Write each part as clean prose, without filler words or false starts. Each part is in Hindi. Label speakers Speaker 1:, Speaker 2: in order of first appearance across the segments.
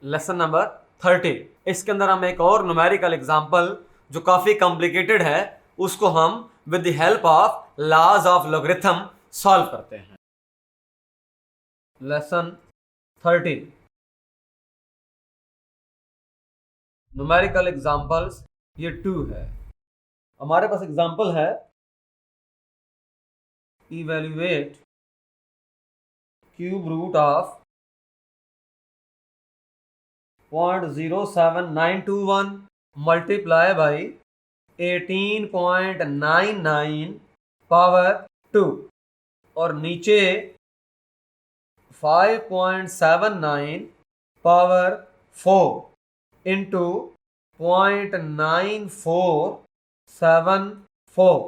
Speaker 1: Lesson number 30। इसके अंदर हम एक और न्यूमेरिकल एग्जांपल जो काफ़ी कॉम्प्लिकेटेड है उसको हम with the help of laws of logarithm solve करते हैं। लेसन 30 न्यूमेरिकल एग्जांपल्स, ये 2 है। हमारे पास एग्जांपल है evaluate cube root of 0.07921 multiply by 18.99 power 2 और नीचे 5.79 पावर 4 इंटू 0.9474।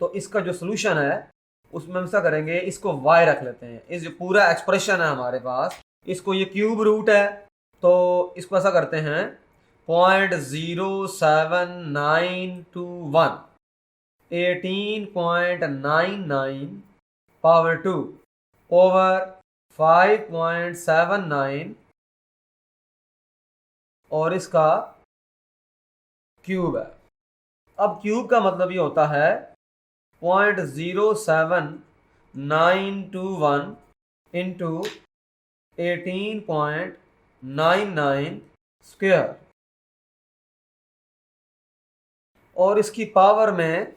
Speaker 1: तो इसका जो सोल्यूशन है उसमें हम क्या करेंगे, इसको y रख लेते हैं। इस जो पूरा एक्सप्रेशन है हमारे पास, इसको ये क्यूब रूट है तो इसको ऐसा करते हैं 0.07921 18.99 पावर 2 ओवर 5.79 और इसका क्यूब है। अब क्यूब का मतलब ये होता है 0.07921 इंटू 18.99 स्क्वायर और इसकी पावर में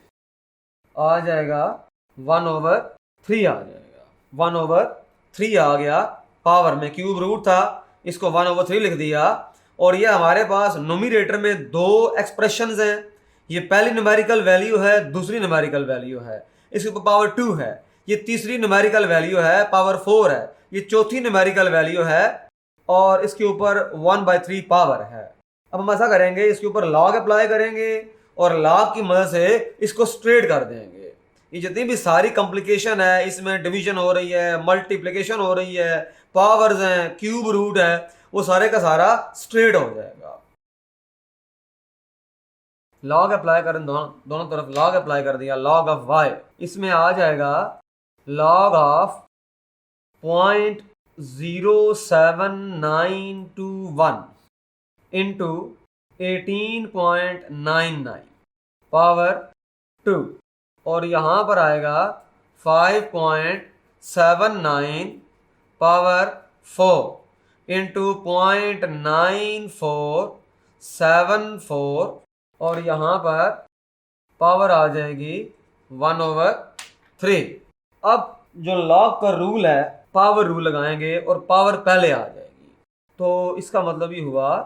Speaker 1: आ जाएगा 1/3 आ जाएगा। 1/3 आ गया पावर में, क्यूब रूट था इसको 1/3 लिख दिया। और ये हमारे पास नोमिनेटर में दो एक्सप्रेशंस हैं, ये पहली न्यूमेरिकल वैल्यू है, दूसरी न्यूमेरिकल वैल्यू है। इसके ऊपर पावर 2 है, ये तीसरी न्यूमेरिकल वैल्यू है, पावर 4 है, ये चौथी न्यूमेरिकल वैल्यू है और इसके ऊपर 1/3 पावर है। अब हम ऐसा करेंगे, इसके ऊपर लॉग अप्लाई करेंगे और लॉग की मदद से इसको स्ट्रेट कर देंगे। ये जितनी भी सारी कॉम्प्लिकेशन है, इसमें डिवीजन हो रही है, मल्टीप्लिकेशन हो रही है, पावर्स हैं, क्यूब रूट है, वो सारे का सारा स्ट्रेट हो जाएगा। लॉग अप्लाई करें, दोनों तरफ लॉग अप्लाई कर दिया, लॉग ऑफ y इसमें आ जाएगा लॉग ऑफ 0.07921 इंटू 18.99 पावर 2 और यहाँ पर आएगा 5.79 पावर 4 इंटू 0.9474 और यहाँ पर पावर आ जाएगी 1/3। अब जो लॉग का रूल है, पावर रूल लगाएंगे और पावर पहले आ जाएगी, तो इसका मतलब ये हुआ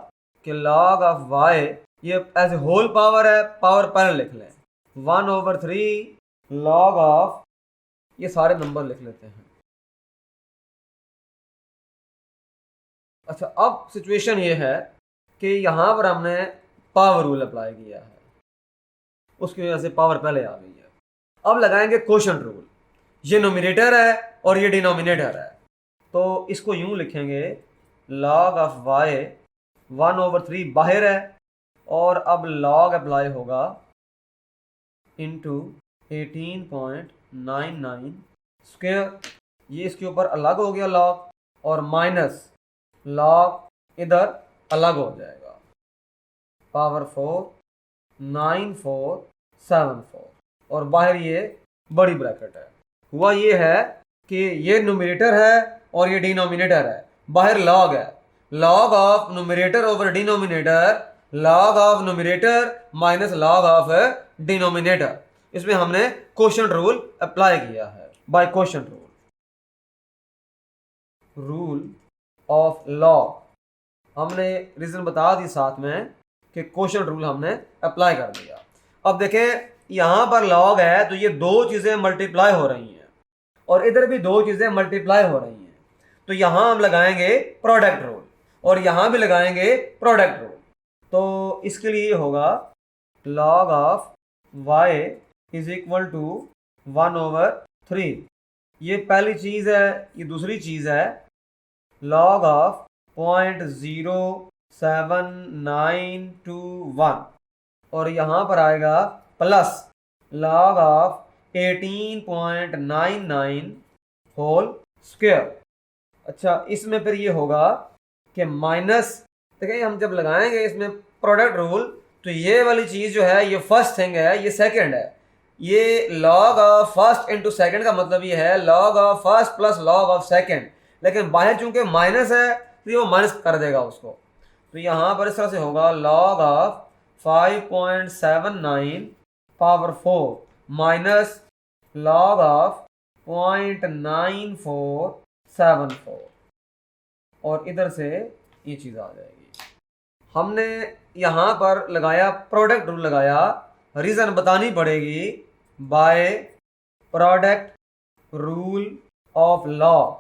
Speaker 1: कि लॉग ऑफ y ये एज होल पावर है, पावर पहले लिख लें 1/3 लॉग ऑफ, ये सारे नंबर लिख लेते हैं। अच्छा, अब सिचुएशन ये है कि यहाँ पर हमने पावर रूल अप्लाई किया है, उसकी वजह से पावर पहले आ गई है। अब लगाएंगे क्वोशंट रूल, ये नोमिनेटर है और ये डिनोमिनेटर है, तो इसको यूं लिखेंगे लॉग ऑफ y 1/3 बाहर है और अब लॉग अप्लाई होगा इंटू 18.99 स्क्वायर, ये इसके ऊपर अलग हो गया लॉग और माइनस लॉग इधर अलग हो जाएगा, पावर 4 9474 और बाहर ये बड़ी ब्रैकेट है। हुआ ये है कि ये न्यूमरेटर है और ये डिनोमिनेटर है, बाहर लॉग है, log of numerator over denominator, log of numerator minus log of denominator. इसमें हमने क्वोशंट रूल अप्लाई किया है by quotient rule. Rule of log हमने रीजन बता दी साथ में कि क्वोशंट रूल हमने अप्लाई कर दिया। अब देखें, यहां पर लॉग है तो ये दो चीजें मल्टीप्लाई हो रही हैं और इधर भी दो चीजें मल्टीप्लाई हो रही हैं, तो यहां हम लगाएंगे प्रोडक्ट रूल और यहां भी लगाएंगे प्रोडक्ट रूल। तो इसके लिए होगा log of y is equal to 1/3, ये पहली चीज है। ये दूसरी चीज है लॉग ऑफ 0.07921 और यहां पर आएगा plus log of 18.99 whole square. अच्छा, इसमें फिर ये होगा कि माइनस, देखिए हम जब लगाएंगे इसमें प्रोडक्ट रूल, तो ये वाली चीज़ जो है ये फर्स्ट थिंग है, ये सेकंड है। ये log of first into second का मतलब ये है log of first plus log of second, लेकिन बाहर चूंकि माइनस है तो वो माइनस कर देगा उसको। तो यहाँ पर इस तरह से होगा log of 5.79 power 4 minus log of 0.9474, और इधर से ये चीज़ आ जाएगी। हमने यहाँ पर लगाया प्रोडक्ट रूल लगाया, रीज़न बतानी पड़ेगी by product rule of law.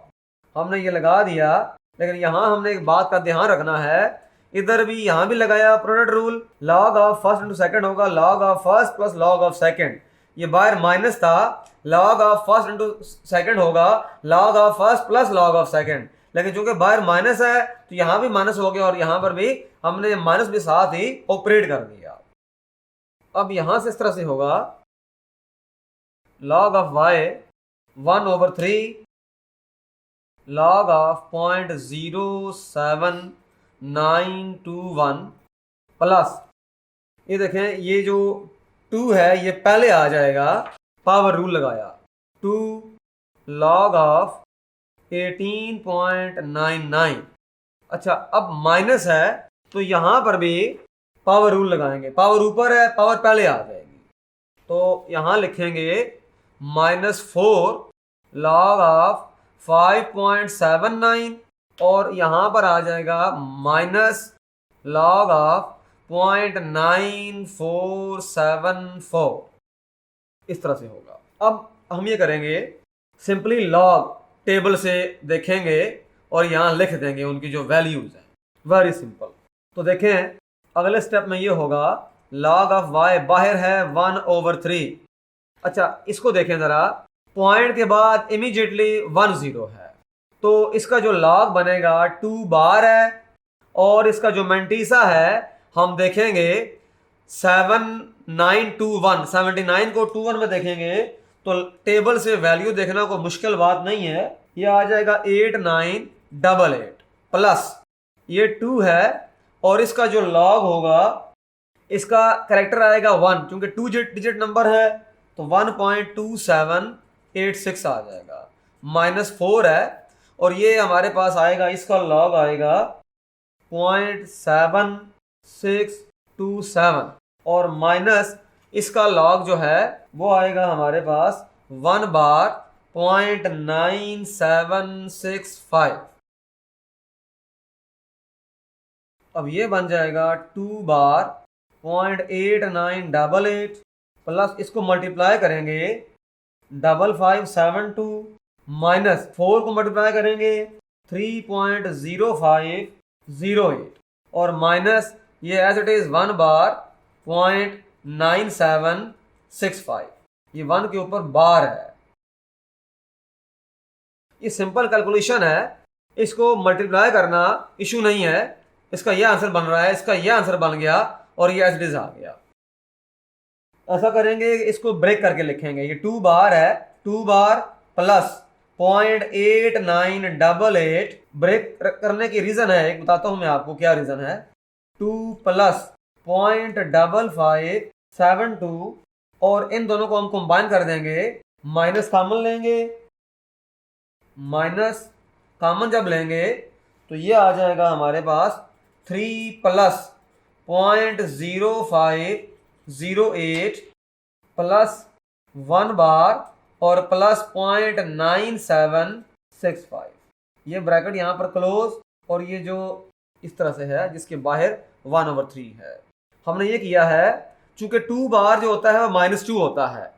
Speaker 1: हमने ये लगा दिया, लेकिन यहाँ हमने एक बात का ध्यान रखना है, इधर भी यहाँ भी लगाया product rule, log of first into second होगा log of first plus log of second. ये बाहर माइनस था, log of first into second होगा log of first plus log of second, लेकिन चूंकि बाहर माइनस है तो यहाँ भी माइनस हो गया और यहाँ पर भी हमने माइनस भी साथ ही ऑपरेट कर दिया। अब यहाँ से इस तरह से होगा log of y 1/3 log of 0.07921 plus, ये देखें ये जो 2 है ये पहले आ जाएगा, पावर रूल लगाया 2 log of 18.99। अच्छा अब माइनस है तो यहाँ पर भी पावर रूल लगाएंगे, पावर ऊपर है पावर पहले आ जाएगी, तो यहाँ लिखेंगे -4 log ऑफ 5.79 और यहाँ पर आ जाएगा माइनस log ऑफ 0.9474। इस तरह से होगा। अब हम ये करेंगे सिंपली लॉग टेबल से देखेंगे और यहाँ लिख देंगे उनकी जो वैल्यूज हैं, वेरी सिंपल। तो देखें अगले स्टेप में ये होगा log ऑफ y बाहर है 1/3। अच्छा इसको देखें ज़रा, पॉइंट के बाद इमीडिएटली 1 0 है, तो इसका जो log बनेगा 2 बार है और इसका जो मेंटीसा है हम देखेंगे 7921, 79 को 21 में देखेंगे तो टेबल से वैल्यू देखना कोई मुश्किल बात नहीं है, ये आ जाएगा 8988 प्लस ये 2 है और इसका जो log होगा इसका करेक्टर आएगा 1, क्योंकि 2 डिजिट नंबर है तो 1.2786 आ जाएगा, -4 है और ये हमारे पास आएगा, इसका log आएगा 0.7627 और माइनस इसका log जो है वो आएगा हमारे पास 1 बार 0.9765। अब ये बन जाएगा 2 बार 0.8988 प्लस इसको मल्टीप्लाई करेंगे 5572 माइनस 4 को मल्टीप्लाई करेंगे 3.0508 और माइनस ये एज इट इज 1 बार 0.9765, ये 1 के ऊपर बार है। ये सिंपल कैलकुलेशन है, इसको मल्टीप्लाई करना इशू नहीं है, इसका ये आंसर बन रहा है, इसका ये आंसर बन गया और ये एज इट इज आ गया। ऐसा करेंगे इसको ब्रेक करके लिखेंगे, ये 2 बार है, 2 बार प्लस 0.8988 ब्रेक करने की रीजन है, एक बताता हूं मैं आपको क्या रीजन है। 2 प्लस 0.5572 और इन दोनों को हम कंबाइन कर देंगे, माइनस कॉमन लेंगे, माइनस कॉमन जब लेंगे तो ये आ जाएगा हमारे पास 3 प्लस 0.0508 प्लस 1 बार और प्लस 0.9765, ये ब्रैकेट यहाँ पर क्लोज और ये जो इस तरह से है जिसके बाहर 1/3 है। हमने ये किया है, चूंकि 2 बार जो होता है वो -2 होता है,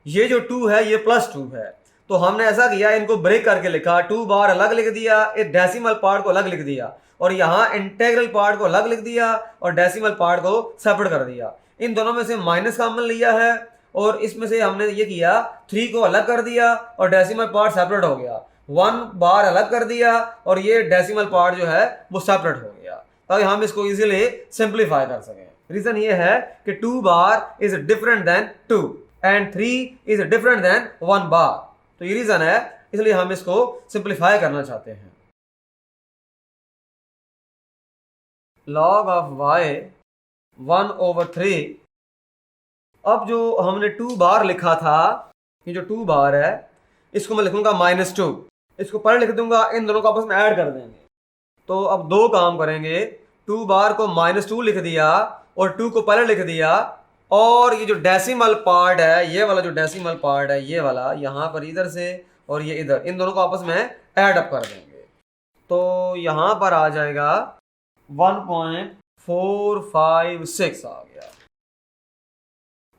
Speaker 1: ये जो 2 है ये +2 है, तो हमने ऐसा किया इनको ब्रेक करके लिखा, 2 बार अलग लिख दिया, एक डेसिमल पार्ट को अलग लिख दिया और यहाँ इंटेग्रल पार्ट को अलग लिख दिया और डेसिमल पार्ट को सेपरेट कर दिया। इन दोनों में से माइनस कॉमन लिया है और इसमें से हमने ये किया 3 को अलग कर दिया और डेसिमल पार्ट सेपरेट हो गया, 1 बार अलग कर दिया और ये डेसिमल पार्ट जो है वो सेपरेट हो गया, ताकि हम इसको इजीली सिंप्लीफाई कर सकें। रीजन ये है कि 2 bar is different than 2 and 3 is different than 1 bar, तो ये रीजन है, इसलिए हम इसको सिंप्लीफाई करना चाहते हैं। log of y 1/3। अब जो हमने 2 बार लिखा था, ये जो 2 बार है इसको मैं लिखूंगा -2, इसको पहले लिख दूंगा, इन दोनों को आपस में ऐड कर देंगे। तो अब दो काम करेंगे, 2 बार को -2 लिख दिया और 2 को पहले लिख दिया, और ये जो डेसिमल पार्ट है, ये वाला जो डेसिमल पार्ट है, ये वाला यहाँ पर इधर से और ये इधर, इन दोनों को आपस में ऐड अप कर देंगे। तो यहाँ पर आ जाएगा 1.456 आ गया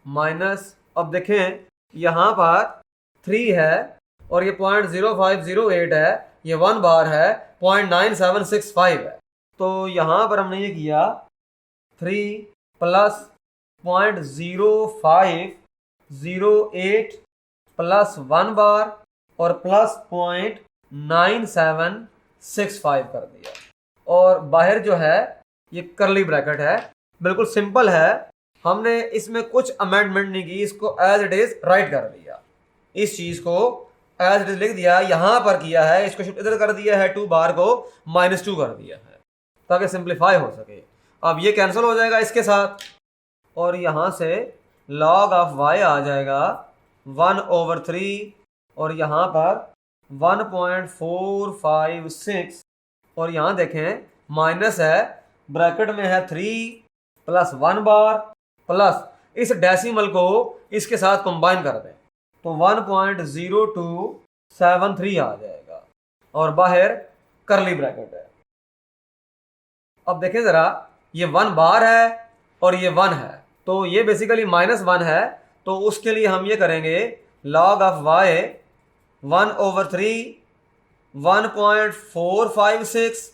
Speaker 1: माइनस, अब देखें यहाँ पर 3 है और ये 0.0508 है, ये 1 बार है, 0.9765 है। तो यहाँ पर हमने ये किया 3 प्लस 0.0508 प्लस 1 बार और प्लस 0.9765 कर दिया, और बाहर जो है ये करली ब्रैकेट है। बिल्कुल सिंपल है, हमने इसमें कुछ अमेंडमेंट नहीं की, इसको एज इट इज राइट कर दिया, इस चीज को एज इट इज लिख दिया, यहां पर किया है, इसको शिफ्ट इधर कर दिया है, 2 बार को -2 कर दिया है ताकि सिंप्लीफाई हो सके। अब ये कैंसिल हो जाएगा इसके साथ, और यहां से log ऑफ y आ जाएगा 1/3, और यहां पर 1.456, और यहां देखें माइनस है, ब्रैकेट में है 3 प्लस 1 बार प्लस इस डेसिमल को इसके साथ कंबाइन कर दें तो 1.0273 आ जाएगा, और बाहर करली ब्रैकेट है। अब देखें जरा, ये 1 बार है और ये 1 है, तो ये बेसिकली -1 है, तो उसके लिए हम ये करेंगे log of y 1/3 1.456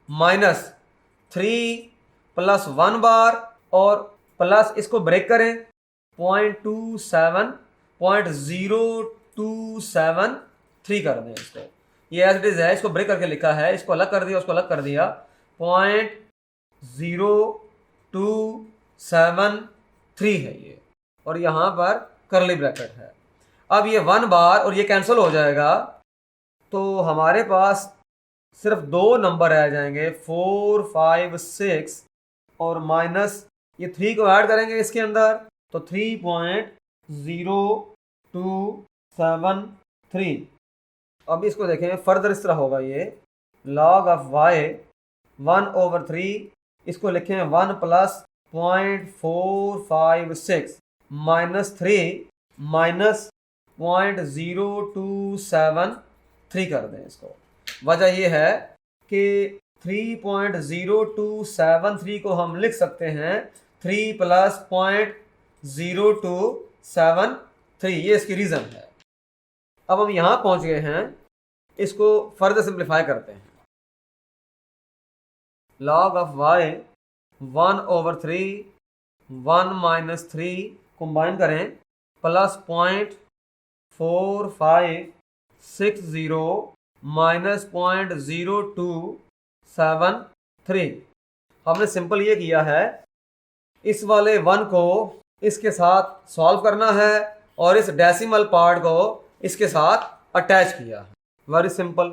Speaker 1: minus 3 plus 1 बार और प्लस इसको ब्रेक करें 0.0273 कर दें इसको, ये एज इट इज है, इसको ब्रेक करके लिखा है, इसको अलग कर दिया, उसको अलग कर दिया, 0.0273 है ये, और यहां पर करली ब्रैकेट है। अब ये 1 बार और ये कैंसिल हो जाएगा, तो हमारे पास सिर्फ 2 नंबर रह जाएंगे, 4, 5, 6 और माइनस ये 3 को ऐड करेंगे इसके अंदर, तो 3.0273। अब इसको देखें फर्दर इस तरह होगा, ये log ऑफ y 1/3, इसको लिखें 1 प्लस 0.456 माइनस 3 माइनस 0.0273 कर दें इसको। वजह यह है कि 3.0273 को हम लिख सकते हैं 3 प्लस 0.0273, ये इसकी रीज़न है। अब हम यहाँ पहुँच गए हैं, इसको फर्दर सिंप्लीफाई करते हैं। log of y 1/3 1 minus 3 combine करें प्लस 0.4560 माइनस 0.0273। हमने सिंपल ये किया है, इस वाले 1 को इसके साथ सॉल्व करना है और इस डेसिमल पार्ट को इसके साथ अटैच किया है, वेरी सिंपल।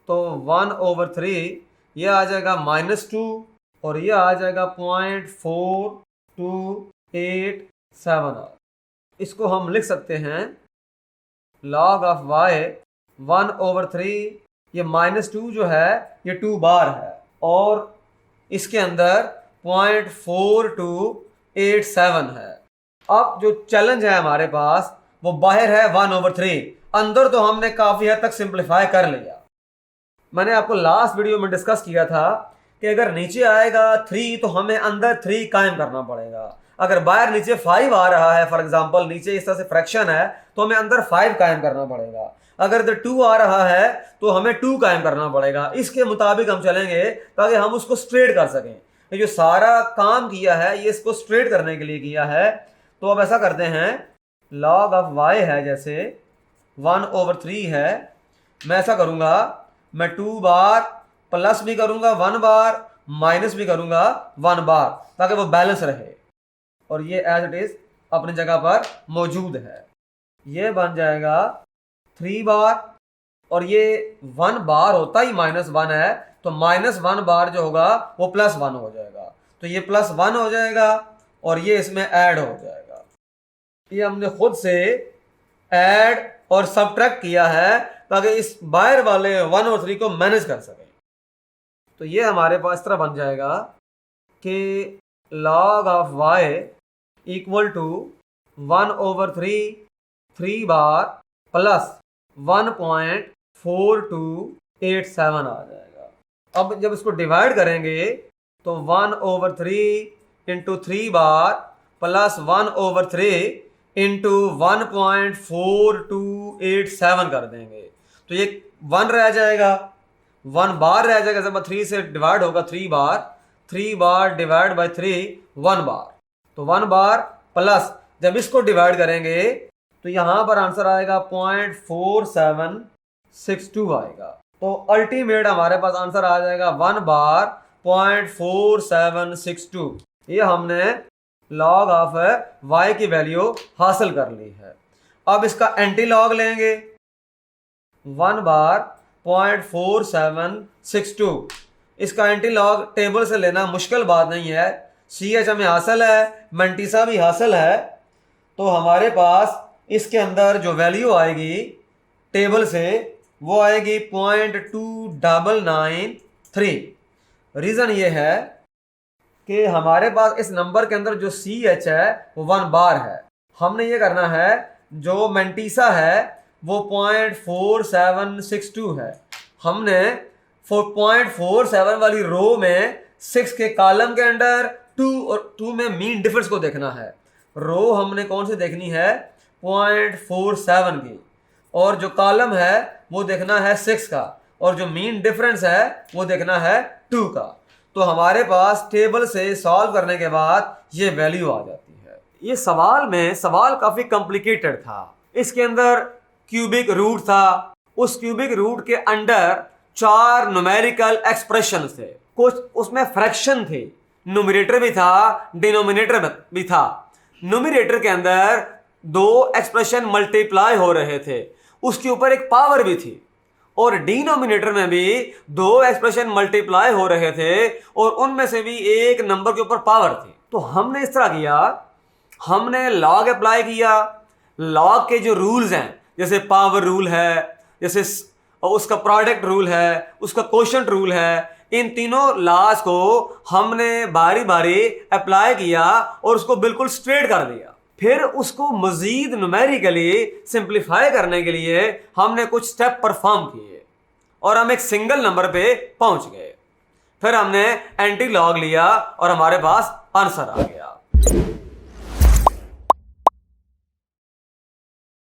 Speaker 1: तो 1/3 ये आ जाएगा -2 और ये आ जाएगा 0.4287। इसको हम लिख सकते हैं log ऑफ y 1/3, ये -2 जो है ये 2 बार है और इसके अंदर 0.4287 है। अब जो चैलेंज है हमारे पास वो बाहर है 1/3, अंदर तो हमने काफ़ी हद तक सिंप्लीफाई कर लिया। मैंने आपको लास्ट वीडियो में डिस्कस किया था कि अगर नीचे आएगा 3 तो हमें अंदर 3 कायम करना पड़ेगा। अगर बाहर नीचे 5 आ रहा है, फॉर एग्जांपल नीचे इस तरह से फ्रैक्शन है, तो हमें अंदर 5 कायम करना पड़ेगा। अगर इधर 2 आ रहा है तो हमें 2 कायम करना पड़ेगा। इसके मुताबिक हम चलेंगे ताकि हम उसको स्ट्रेट कर सकें। ये जो सारा काम किया है ये इसको स्ट्रेट करने के लिए किया है। तो अब ऐसा करते हैं, log ऑफ y है जैसे 1/3 है, मैं ऐसा करूंगा, मैं 2 बार प्लस भी करूंगा 1 बार, माइनस भी करूंगा 1 बार, ताकि वो बैलेंस रहे और ये एज इट इज अपनी जगह पर मौजूद है। ये बन जाएगा 3 बार और ये 1 बार होता ही -1 है, तो -1 बार जो होगा वो +1 हो जाएगा, तो ये +1 हो जाएगा और ये इसमें ऐड हो जाएगा। ये हमने खुद से ऐड और सब्ट्रैक्ट किया है ताकि इस बाहर वाले 1 और 3 को मैनेज कर सकें। तो ये हमारे पास इस तरह बन जाएगा कि log of y equal to 1/3 bar plus 1.4287 आ जाएगा। अब जब इसको डिवाइड करेंगे तो 1/3 इंटू 3 बार प्लस 1/3 इंटू 1.4287 कर देंगे, तो ये 1 रह जाएगा, 1 बार रह जाएगा। जब 3 से डिवाइड होगा 3 बार डिवाइड बाय 3 1 बार, तो 1 बार प्लस जब इसको डिवाइड करेंगे तो यहां पर आंसर आएगा 0.4762 आएगा। तो अल्टीमेट हमारे पास आंसर आ जाएगा 1 बार 0.4762। ये हमने लॉग ऑफ y की वैल्यू हासिल कर ली है। अब इसका एंटी लॉग लेंगे 1 बार 0.4762। इसका एंटी लॉग टेबल से लेना मुश्किल बात नहीं है, CH हमें हासिल है, मंटीसा भी हासिल है, तो हमारे पास इसके अंदर जो वैल्यू आएगी टेबल से वो आएगी 0.2993। रीज़न ये है कि हमारे पास इस नंबर के अंदर जो CH है वो 1 बार है। हमने ये करना है, जो मंटीसा है वो 0.4762 है, हमने 0.47 वाली रो में 6 के कॉलम के अंदर 2 और 2 में मीन डिफरेंस को देखना है। रो हमने कौन सी देखनी है 0.47 की, और जो कॉलम है वो देखना है 6 का, और जो मीन डिफरेंस है वो देखना है 2 का। तो हमारे पास टेबल से सॉल्व करने के बाद ये वैल्यू आ जाती है। ये सवाल काफ़ी कॉम्प्लिकेटेड था। इसके अंदर क्यूबिक रूट था, उस क्यूबिक रूट के अंडर 4 न्यूमेरिकल एक्सप्रेशन थे, कुछ उसमें फ्रैक्शन थे, न्यूमरेटर भी था डिनोमिनेटर भी था। न्यूमरेटर के अंदर 2 एक्सप्रेशन मल्टीप्लाई हो रहे थे, उसके ऊपर एक पावर भी थी, और डिनोमिनेटर में भी 2 एक्सप्रेशन मल्टीप्लाई हो रहे थे और उनमें से भी एक नंबर के ऊपर पावर थी। तो हमने इस तरह किया, हमने लॉग अप्लाई किया। लॉग के जो रूल्स हैं, जैसे पावर रूल है, जैसे उसका प्रोडक्ट रूल है, उसका कोशेंट रूल है, इन तीनों लॉज को हमने बारी बारी अप्लाई किया और उसको बिल्कुल स्ट्रेट कर दिया। फिर उसको मजीद न्यूमेरिकली सिंप्लीफाई करने के लिए हमने कुछ स्टेप परफॉर्म किए और हम एक सिंगल नंबर पे पहुंच गए। फिर हमने एंटी लॉग लिया और हमारे पास आंसर आ गया।